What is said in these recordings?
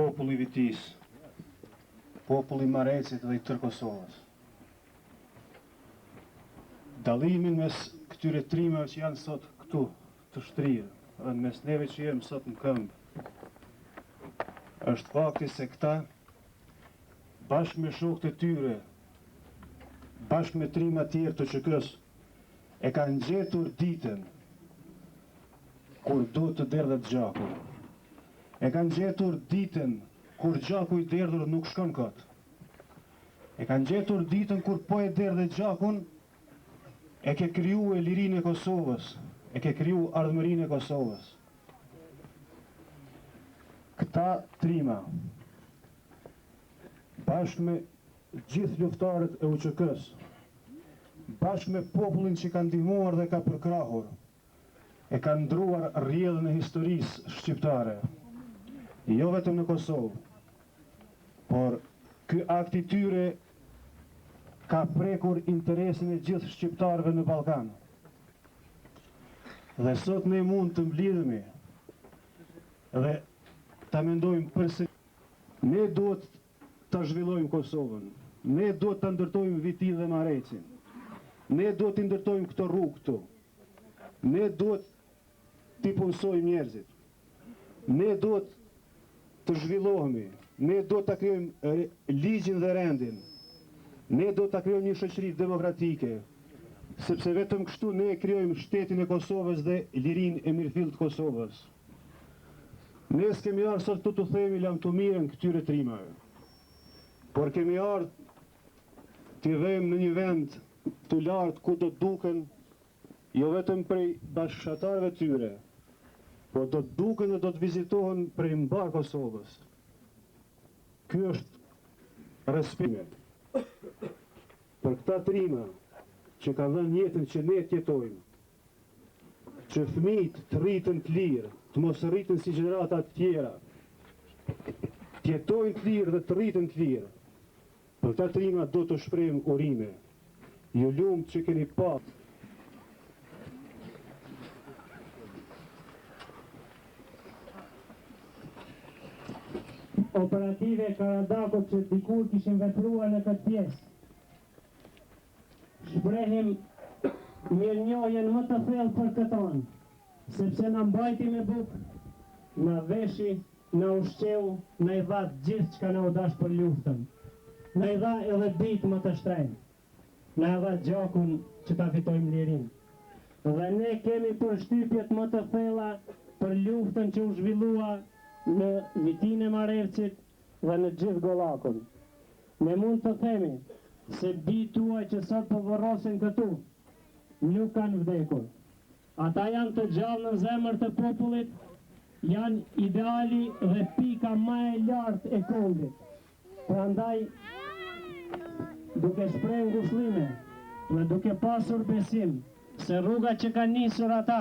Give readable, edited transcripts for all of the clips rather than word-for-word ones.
populli Vitis, populli Marecit dhe i tërë Kosovës. Dalimin mes këtyre trimeve që janë sot këtu të shtrirë, dhe mes neve që jemë sot në këmbë, është fakti se këta, bashkë me shokët e tyre, bashkë me trima tjerë të QK-s, e kanë gjetur ditën kur do të derdhet gjaku. E kanë gjetur ditën kur gjaku i derdhur nuk shkon kot. E kanë gjetur ditën kur po e derdhet gjakun, e ke kriju e lirinë e Kosovës, e ke kriju ardhmërinë e Kosovës. Këta trima, bashkë me gjithë luftarët e UÇK-s, bashkë me popullin që ka ndihmuar dhe ka përkrahur, e ka ndruar rrjedhën e historisë shqiptare, jo vetëm në Kosovë, por ky akt i tyre ka prekur interesin e gjithë shqiptarëve në Ballkan. Dhe sot ne mund të mblidhemi dhe ta mendojmë përsëri. Ne duhet ta zhvillojmë Kosovën, ne duhet ta ndërtojmë Vitin dhe Marecin, ne duhet të ndërtojmë këto rrugë këtu, ne duhet t'i punësojmë njerëzit, ne duhet të zhvillohemi, ne duhet ta krijojmë ligjin dhe rendin, ne duhet ta krijojmë një shoqëri demokratike, sepse vetëm kështu ne krijojmë shtetin e Kosovës dhe lirinë e mirëfillt të Kosovës. Ne s'kemi ardhur sot këtu të themi lam të mirën këtyre trimave, por kemi ardhur t'i vëmë në një vend të lartë ku do të duken jo vetëm prej bashkëshortarëve tyre, por do të duken dhe do të vizitohen prej mbar Kosovës. Ky është respektimi për këta trima që kanë dhënë jetën që ne të jetojmë, që fëmijët të rritën të lirë, të mos rritën si gjenerata të tjera, të jetojnë të lirë dhe të rritën të lirë. Për këta trima do të shprehim urime. Ju lumt që keni pas. Operative Karadakut që dikur kishin vepruar në këtë pjesë. Shprehim mirënjohjen më të thellë për këton, sepse na mbajti me bukë, na veshi, na ushqeu, na i dha gjithë çka na u dash për luftën. Na i dha edhe ditë më të shtrenjtë. Na i dha gjakun që ta fitojmë lirinë. Dhe ne kemi përshtypjet më të thella për luftën që u zhvillua në Vitin e Marecit dhe në gjithë Gollakun. Ne mund të themi se bijtë tuaj që sot po vorrosin këtu nuk kanë vdekur. Ata janë të gjallë në zemër të popullit, janë ideali dhe pika më e lartë e kombit. Prandaj, duke shprehur ngushëllime dhe duke pasur besim se rruga që ka nisur ata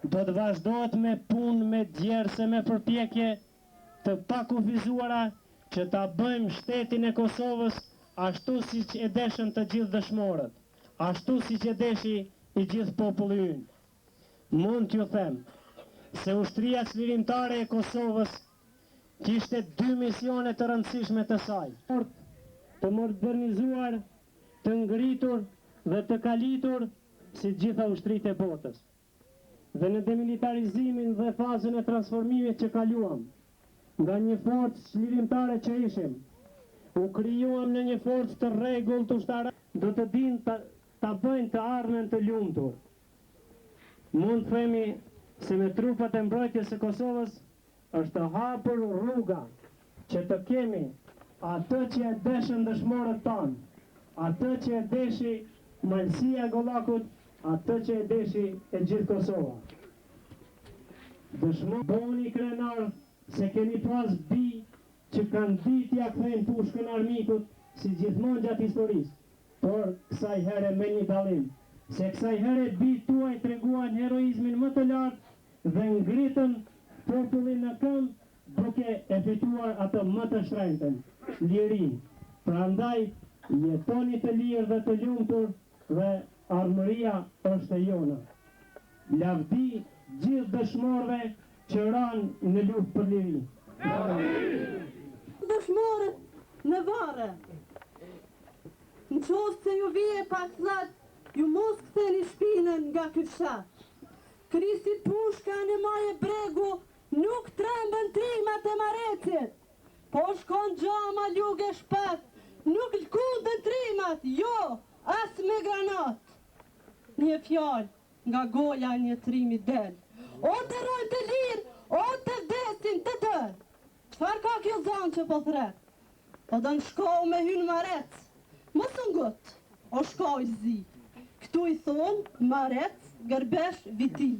do të vazhdohet me punë, me djerse, me përpjekje të pakufizuara që ta bëjmë shtetin e Kosovës ashtu siç e deshën të gjithë dëshmorët, ashtu siç e deshi i gjithë populli ynë. Mund t'ju them se ushtria çlirimtare e Kosovës kishte dy misione të rëndësishme të saj: të modernizuar, të ngritur dhe të kalitur si gjitha ushtritë e botës. Dhe në demilitarizimin dhe fazën e transformimit që kaluam, nga një forcë çlirimtare që ishim, u krijuam në një forcë të rregullt ushtarake, do të dinë ta bëjnë të ardhmen të lumtur. Mund themi se me trupat e mbrojtjes së Kosovës është hapur rruga që të kemi atë që e deshën dëshmorët tanë, atë që e deshi malësia e Gollakut, atë që e deshi e gjithë Kosova. Bëni krenar se keni pas bi që kanë ditë ja kthejnë pushkën armikut si gjithmonë gjatë historisë, por kësaj here me një dallim, se kësaj here bitë tuaj treguan heroizmin më të lartë dhe ngritën popullin në këmbë duke e fituar atë më të shtrenjtën, lirinë. Prandaj jetoni të lirë dhe të lumtur dhe ardhmëria është e jona. Lavdi gjithë dëshmorëve që ranë në luftë për liri. Dëshmorët në vare. Në qoftë se ju vije pak thlat, ju mos ktheni shpinën nga ky fshat. Kristit pushka në maje bregu nuk trembën trimat e Marecit, po shkon gjama luge shpat, nuk lkundën trimat, jo, as me granat. Një fjallë nga goja një trimi del. O të rojnë të lirë, o të vdesin të tërë. Qfar ka kjo zanë që po thret? Po do në shkoj me hynë Marec, mos në gut, o shkoj zi. Këtu i thonë Marec, gërbesh viti.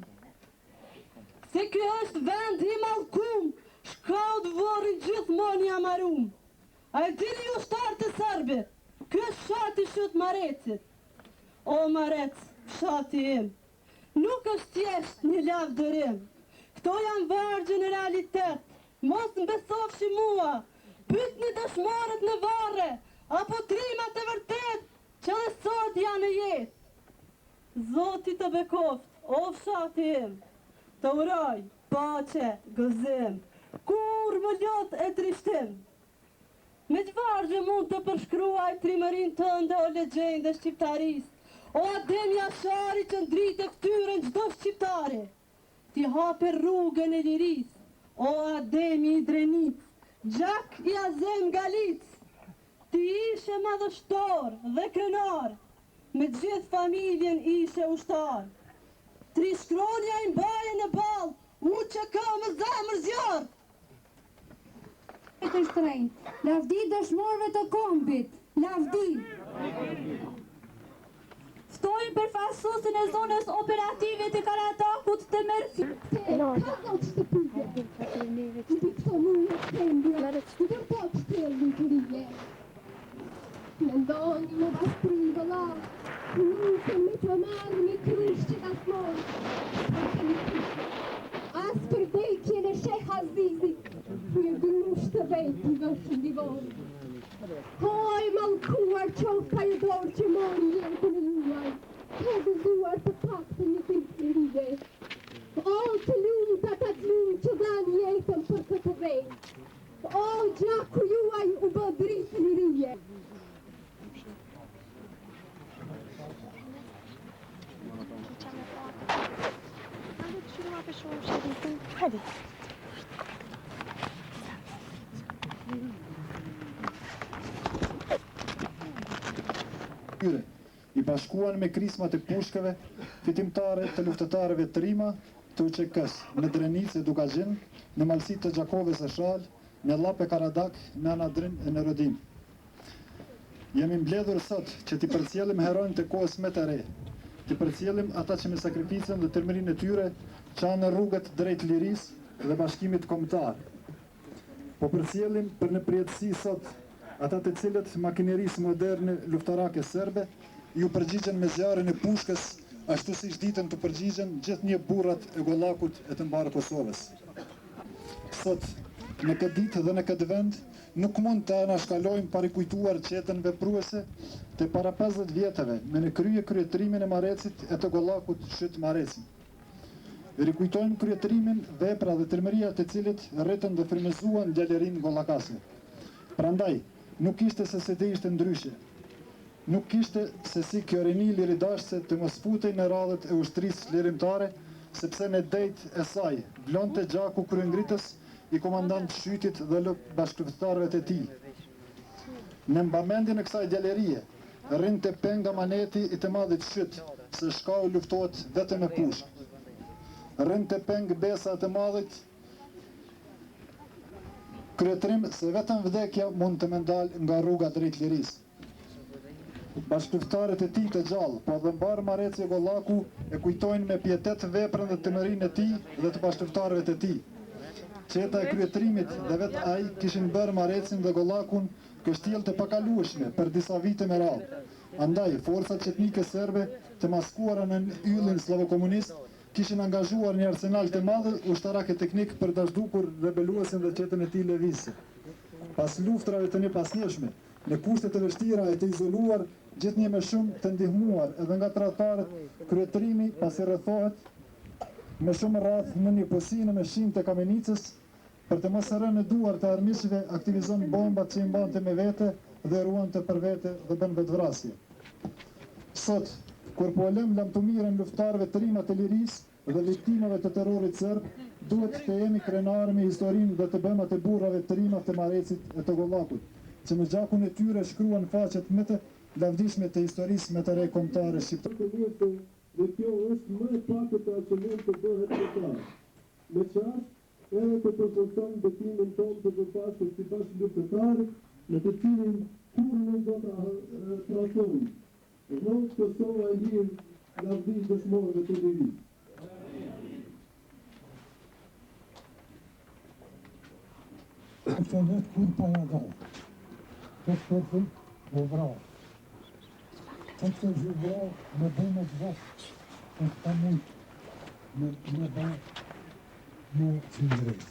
Se kjo është vend i malkum, shkaut vorin gjithmon i amarum. A e dini ju shtarë të Serbit, kjo është shati shut Marecit. O Marec, shati im, nuk është thjesht një lavë dërim. Këto janë vargje në realitet, mos në besofshi mua, pyt një dëshmorët në vare, apo trimat e vërtet, që dhe sot janë në jetë. Zoti të bekoft, o fshati im, të uroj, pace, gëzim, kur më lot e trishtim. Me çfarë mund të përshkruaj trimërin tënde o legjende shqiptaris, o Adem Jashari që ndritë këtyren çdo shqiptari, ti hape rrugën e liris, o Ademi i Drenic, Gjak i Azem Galic, ti ishe madhështor dhe krenar, me gjithë familjen ishe ushtar. Tri shkronja i mbaje në bal, u që ka më zemër zjarë. Të shtrejnë, lavdi dëshmorëve të kombit, lavdi. Ftojnë përfaqësuesin e zonës operative të Karatakut të merë Mendoni më pastrin vëlla, nusën me që marrë me krysh që ka smorë. As për vejkje në Sheh Azizit, një gënush të vejtë nga shëndivorë. Hoj malkuar qofka i dorë që mori jetën e juaj, të gëzuar të pak të një të rige. O të lumë të të lumë që dhanë jetën për këtë vejtë. O gjaku juaj u bë dritë një rije. Hadi. I bashkuan me krismat e pushkëve, fitimtare të luftëtarëve të Rima, të UÇK-s, në Drenic e Dukazhin, në malësit të Gjakovës e Shal, në Llap e Karadak, në Anadrin e në Rodim. Jemi mbledhur sot që t'i përcjellim heronjtë të kohës më të re, t'i përcjellim ata që me sakrificën dhe tërmërinë e tyre qanë në rrugët drejt liris dhe bashkimit kombëtar. Po përcjellim për në përjetësi sot ata të cilët makinerisë moderne luftarake serbe ju përgjigjen me zjarrin e pushkës, ashtu si ditën të përgjigjen gjithë një burrat e gollakut e të mbarë Kosovës. Sot, në këtë ditë dhe në këtë vend, nuk mund të anashkalojmë parikujtuar qetën vepruese të para 50 vjetëve me në kryetrimin e Marecit e të gollakut Shyt Marecin. Rikujtojmë kryetrimin, vepra dhe tërmëria të cilit rritën dhe frymëzuan djalerin gollakase. Prandaj, nuk ishte se të ishte ndryshe. Nuk ishte se si kjo rini liridashse të mos futej në radhët e ushtrisë lirimtare, sepse në dejt e saj, vlonte gjaku kryengritës i komandant Shytit dhe bashkëluftëtarëve të tij. Në mbamendjen e kësaj djalerie, rrinte penga maneti i të madhit Shyt, se shkau luftohet vetëm me pushk. Rrinte peng besa të madhit kryetrim se vetëm vdekja mund të më ndal nga rruga drejt lirisë. Bashkëluftëtarët e tij të gjallë, po dhe mbar Mareci e Gollaku e kujtojnë me pietet veprën dhe tërmërinë e tij dhe të bashkëluftëtarëve të tij. Qeta e kryetrimit dhe vetë ai kishin bërë Marecin dhe Gollakun kështjellë të pakalueshme për disa vite me radhë. Andaj, forcat qetnike serbe të maskuara në yllin slavokomunist kishin angazhuar një arsenal të madh ushtarake teknik për ta zhdukur rebeluesin dhe qetën e tij lëvizëse. Pas luftrave të nepasnjeshme, në kushte të vështira e të izoluar, gjithnjë më shumë të ndihmuar edhe nga tradhtarët, kryetrimi pasi rrethohet me shumë rradh në një posinë me shimë të Kamenicës, për të mos rënë në duar të armiqve, aktivizon bombat që i mbante me vete dhe ruante për vete dhe bën vetvrasje. Sot, kur po lëm lamtumirën luftarëve të rima të lirisë dhe viktimave të terrorit serb, duhet të jemi krenarë me historinë dhe të bëma të burrave të rima të Marecit e të Gollakut, që në gjakun e tyre shkruan faqet më të lavdishme të historisë me të re kombëtare shqiptare. Dhe kjo është më e pakëta që mund të bëhet këta. Me qartë, edhe të përforcon betimin tonë të përpashur si bashkëluftëtarë, në të cilin kur nuk do të trashojmë. Rrot Kosova e lirë lavdi dëshmorëve të lirisë. Këtë vetë kur pa ja dalë. Këtë përfën, o vrau. Këtë zhë vrau, me bëjmë të vasë, e të mujtë, me bëjmë, me qindrejtë.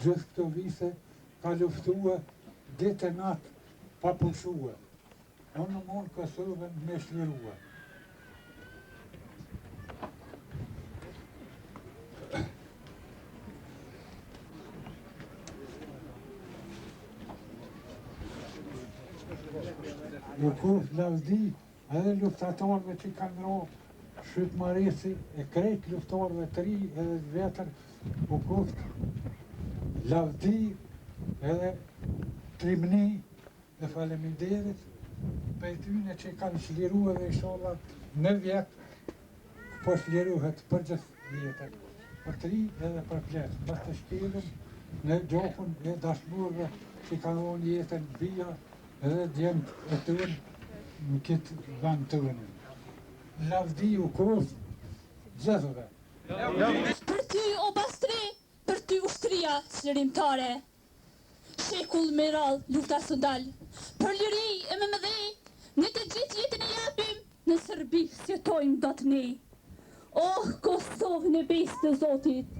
Gjithë këto vise ka luftua ditë e natë pa pushua. Unë në mund Kosovën me shlirua. U kohë lavdi edhe luftatorëve që kanë ro Shqip Mareci e krejt luftarëve të ri edhe të vetër u kohë lavdi edhe trimni dhe faleminderit për tyne që kanë shliru edhe inshallah në vjetë po shliruhet për gjithë jetën, për të ri edhe për pletë, mos të shkelëm në gjokun e dashmurve që kanë vonë jetën vija edhe djemët e tënë në këtë vend tënë. Lavdi u kohë gjithëve. Për ty o Bastri, për ty ushtria çlirimtare. Shekull me radh lufta së dal. Për liri e me mëdhej, ne të gjithë jetën e japim, në Serbi sjetojmë dot ne. Oh, Kosovë në besë të Zotit.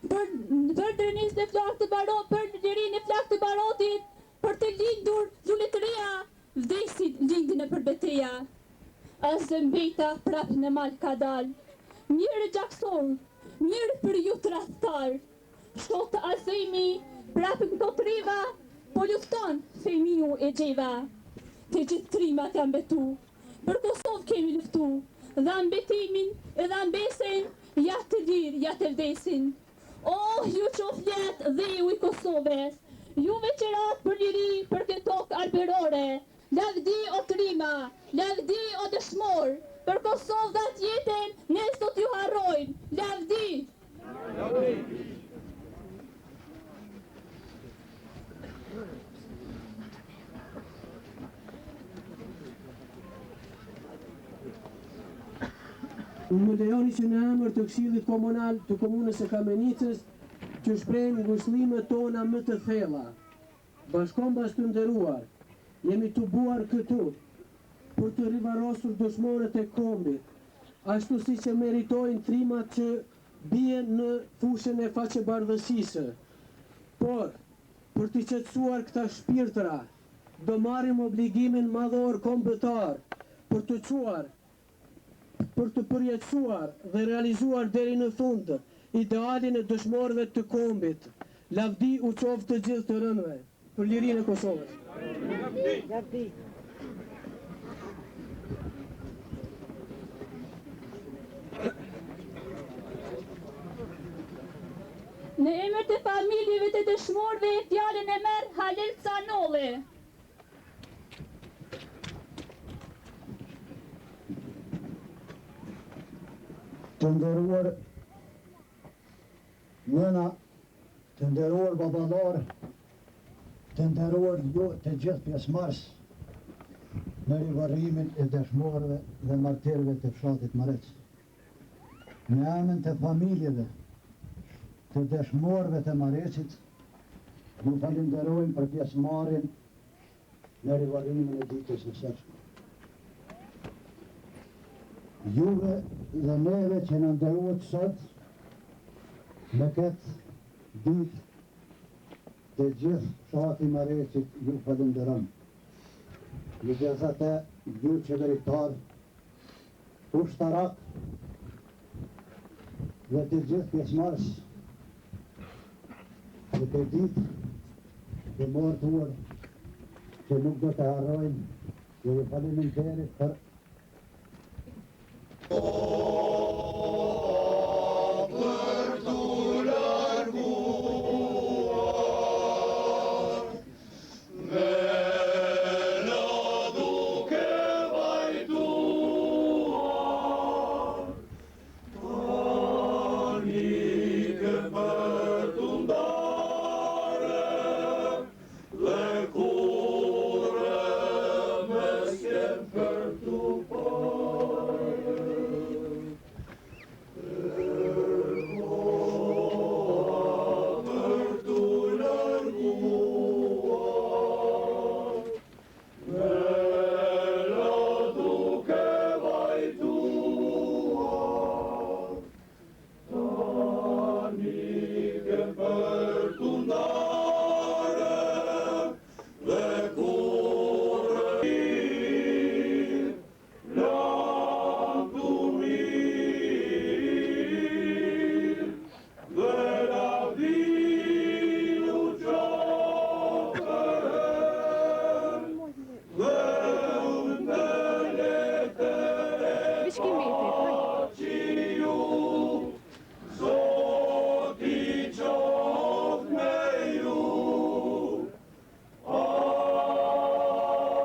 Për dërnis në flak të barot, për liri në flak të barotit, për të lindur zulletëria, vdesin lindin e për beteja. As dhe mbeta prap në mal ka dal. Mirë gjaksor, mirë për ju të rathtar. Shkot të azemi, prap në këto triva, po lufton Femiu e Gjeva. Të gjithë trimat janë betu, për Kosovë kemi luftu, dhe ambetimin edhe ambesen, ja të lirë, ja të vdesin. Oh, ju qoflet dhe ju i Kosovës, ju veqerat për liri për këtë tokë arberore, lavdi o trima, lavdi o dëshmor, për Kosovë dhe atë jetën, ne s'do t'ju harrojmë, lavdi! Më lejoni që në emër të Këshillit Komunal të Komunës së Kamenicës që shprehim ngushëllimet tona më të thella. Bashkombas të nderuar, jemi të buar këtu për të rivarosur dëshmorët e kombit, ashtu si që meritojnë trimat që bien në fushën e faqebardhësisë. Por, për të qetësuar këta shpirtra, do marrim obligimin madhor kombëtar për të çuar, për të përjetësuar dhe realizuar deri në fund idealin e dëshmorëve të kombit. Lavdi u qoftë të gjithë të rënëve për lirinë e Kosovës. Lavdi. Në emër të familjeve të dëshmorëve, fjalën e merr Halil Canolli. Të nderuar nëna, të nderuar baballar, të nderuar ju të gjithë pjesëmarrës në rivarrimin e dëshmorëve dhe martirëve të fshatit Marec. Në emër të familjeve të dëshmorëve të Marecit, ju falenderojmë për pjesëmarrjen në rivarrimin e ditës së sotme. Juve dhe neve që në nderuat sot në këtë ditë të gjithë fshati Marecit ju falenderojmë. Megjithatë, ju qeveritar, ushtarak dhe të gjithë pjesëmarrës në këtë ditë të martuar që nuk do të harrojnë dhe ju faleminderit për